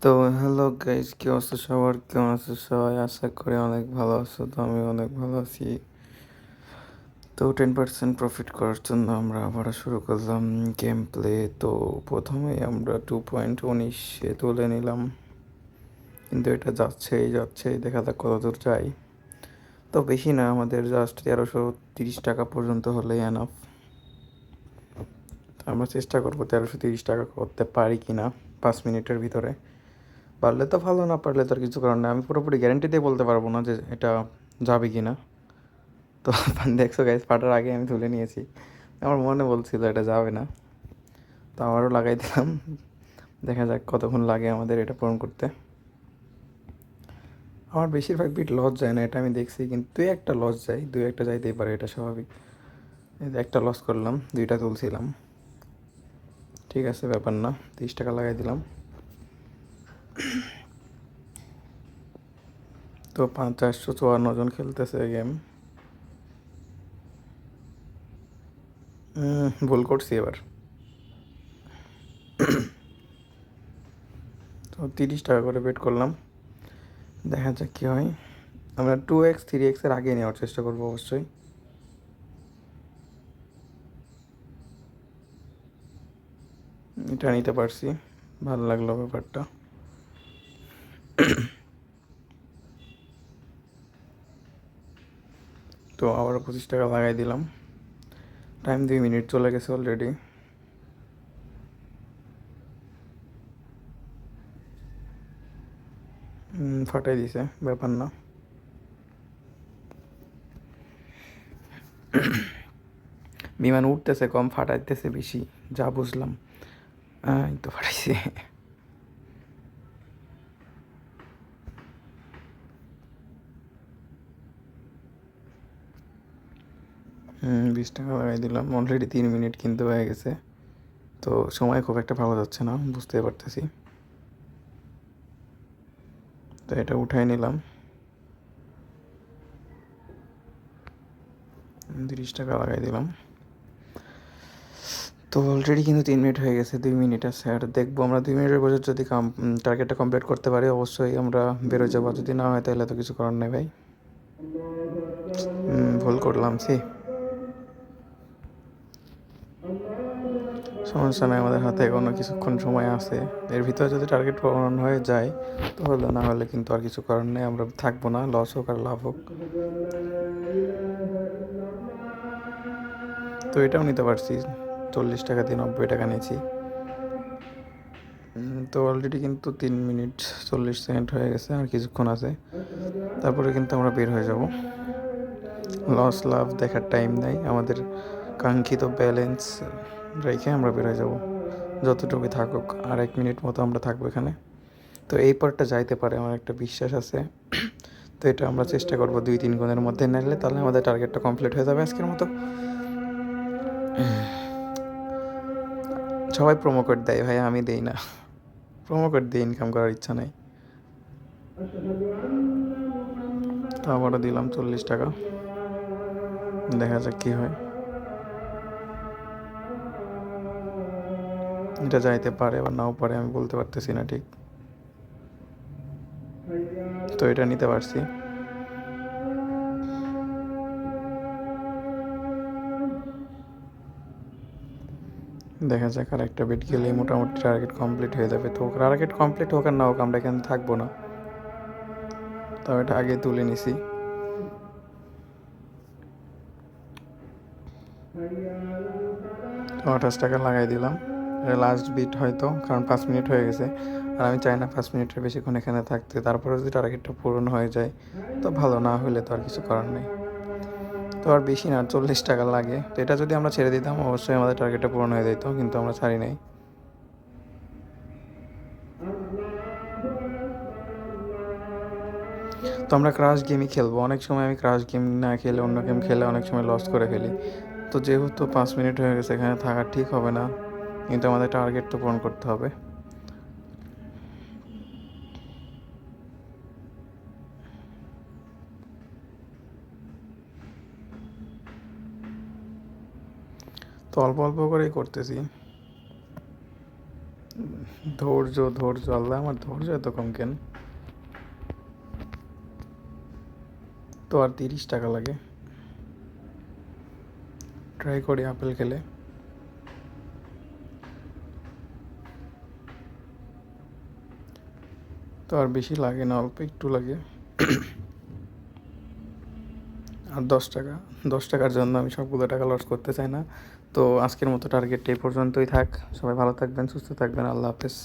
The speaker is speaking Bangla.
তো হ্যালো গাইজ, কি অবস্থা সবার? কেমন আছো সবাই? আশা করি অনেক ভালো আছো। তো আমি অনেক ভালো আছি। তো 10% প্রফিট করার জন্য আমরা আবার শুরু করলাম গেম প্লে। তো প্রথমেই আমরা 2.19 তুলে নিলাম, কিন্তু এটা যাচ্ছেই দেখা যাক কত দূর যাই। তো বেশি না, আমাদের জাস্ট 1330 টাকা পর্যন্ত হলেই এনাফ। তো আমরা চেষ্টা করবো 1330 টাকা করতে পারি কি না 5 মিনিটের ভিতরে। পারলে তো ভালো, না পারলে তো আর কিছু করার নেই। আমি পুরোপুরি গ্যারেন্টি দিয়ে বলতে পারবো না যে এটা যাবে কি না। তো দেখছো গাইজ, পাটার আগে আমি তুলে নিয়েছি। আমার মনে বলছিল এটা যাবে না, তো আবারও লাগাই দিলাম। দেখা যাক কতক্ষণ লাগে আমাদের এটা পূরণ করতে। আমার বেশিরভাগ বিট লস যায় না, এটা আমি দেখছি, কিন্তু দুই একটা লস যায়, দুই একটা যাইতেই পারে, এটা স্বাভাবিক। একটা লস করলাম, দুইটা তুলছিলাম, ঠিক আছে, ব্যাপার না। 30 টাকা লাগাই দিলাম। তো 454 জন খেলতেছে গেম। ভুল করছি এবার। তো 30 টাকা করে বেট করলাম, দেখা যাক কী হয়। আমরা 2x 3x আগে নেওয়ার চেষ্টা করবো অবশ্যই। এটা নিতে পারছি, ভালো লাগলো ব্যাপারটা। তো আবার 25 টাকা লাগাই দিলাম। টাইম 2 মিনিট চলে গেছে অলরেডি। ফাটাই দিছে, ব্যাপার না। বিমান উঠতেছে কম, ফাটাইতেছে বেশি, যা বুঝলাম। এই তো ফাটাইছে। 20 টাকা লাগাই দিলাম। অলরেডি 3 মিনিট কিনতে হয়ে গেছে। তো সময় খুব একটা ভালো যাচ্ছে না, বুঝতে পারতেছি। তো এটা উঠাই নিলাম। 30 টাকা লাগাই দিলাম। তো অলরেডি কিন্তু 3 মিনিট হয়ে গেছে, 2 মিনিট আছে। আর দেখবো আমরা 2 মিনিটের বছর যদি টার্গেটটা কমপ্লিট করতে পারি, অবশ্যই আমরা বেরো যাবো। যদি না হয় তাহলে তো কিছু করার নেই ভাই। ভুল করলাম, সমস্যা নেই, আমাদের হাতে এখনো কিছুক্ষণ সময় আছে। এর ভিতরে যদি টার্গেট পূরণ হয়ে যায় তাহলে, না হলে কিন্তু আর কিছু করার নেই, আমরা থাকবো না, লস হোক আর লাভ হোক। তো এটাও নিতে পারছি, 40 টাকা দিয়ে 90 টাকা নিয়েছি। তো অলরেডি কিন্তু 3 মিনিট 40 সেকেন্ড হয়ে গেছে, আর কিছুক্ষণ আছে, তারপরে কিন্তু আমরা বের হয়ে যাব। লস লাভ দেখার টাইম নেই আমাদের, কাঙ্ক্ষিত ব্যালেন্স রেখে আমরা বের হয়ে যাব যতটুকু থাকুক। আর 1 মিনিট মতো আমরা থাকবো এখানে। তো এই পরটা যাইতে পারে, আমার একটা বিশ্বাস আছে। তো এটা আমরা চেষ্টা করবো 2-3 গুণের মধ্যে নিলে, তাহলে আমাদের টার্গেটটা কমপ্লিট হয়ে যাবে আজকের মতো। সবাই প্রোমো কোড দেয় ভাই, আমি দেই না। প্রোমো কোড দিয়ে ইনকাম করার ইচ্ছা নেই। তো আবারও দিলাম 40 টাকা, দেখা যাক কী হয়। এটা যাইতে পারে বা নাও পারে, আমি বলতে পারতেছি না ঠিক। তো এটা নিতে পারছি। দেখা যাক, আর একটা বেট গেলেই মোটামুটি টার্গেট কমপ্লিট হয়ে যাবে। তো টার্গেট কমপ্লিট হোক আর না হোক, আমরা এখানে থাকবো না। তো এটা আগে তুলে নিছি। 28 টাকা লাগাই দিলাম। এটা লাস্ট বিট হয়তো, কারণ 5 মিনিট হয়ে গেছে। আর আমি চাই না 5 মিনিটের বেশিক্ষণ এখানে থাকতে। তারপরে যদি টার্গেটটা পূরণ হয়ে যায় তো ভালো, না হলে তো আর কিছু করার নেই। তো আর বেশি না, 40 টাকা লাগে। তো এটা যদি আমরা ছেড়ে দিতাম অবশ্যই আমাদের টার্গেটটা পূরণ হয়ে যেত, কিন্তু আমরা ছাড়ি নাই। তো আমরা ক্রাশ গেমই খেলবো। অনেক সময় আমি ক্রাশ গেম না খেলে অন্য গেম খেলে অনেক সময় লস করে ফেলি। তো যেহেতু 5 মিনিট হয়ে গেছে, এখানে থাকা ঠিক হবে না, কিন্তু আমাদের টার্গেট তো পূরণ করতে হবে। তো অল্প অল্প করেই করতেছি। ধৈর্য ধৈর্য, আল্লাহ আমার ধৈর্য এত কম কেন? তো আর 30 টাকা লাগে। ট্রাই করি আপেল খেলে। তো আর বেশি লাগে না, অল্প একটু লাগে। আর 10 টাকা, 10 টাকার জন্য আমি সবগুলো টাকা লস করতে চাই না। তো আজকের মতো টার্গেট এই পর্যন্তই থাক। সবাই ভালো থাকবেন, সুস্থ থাকবেন, আল্লাহ হাফেজ।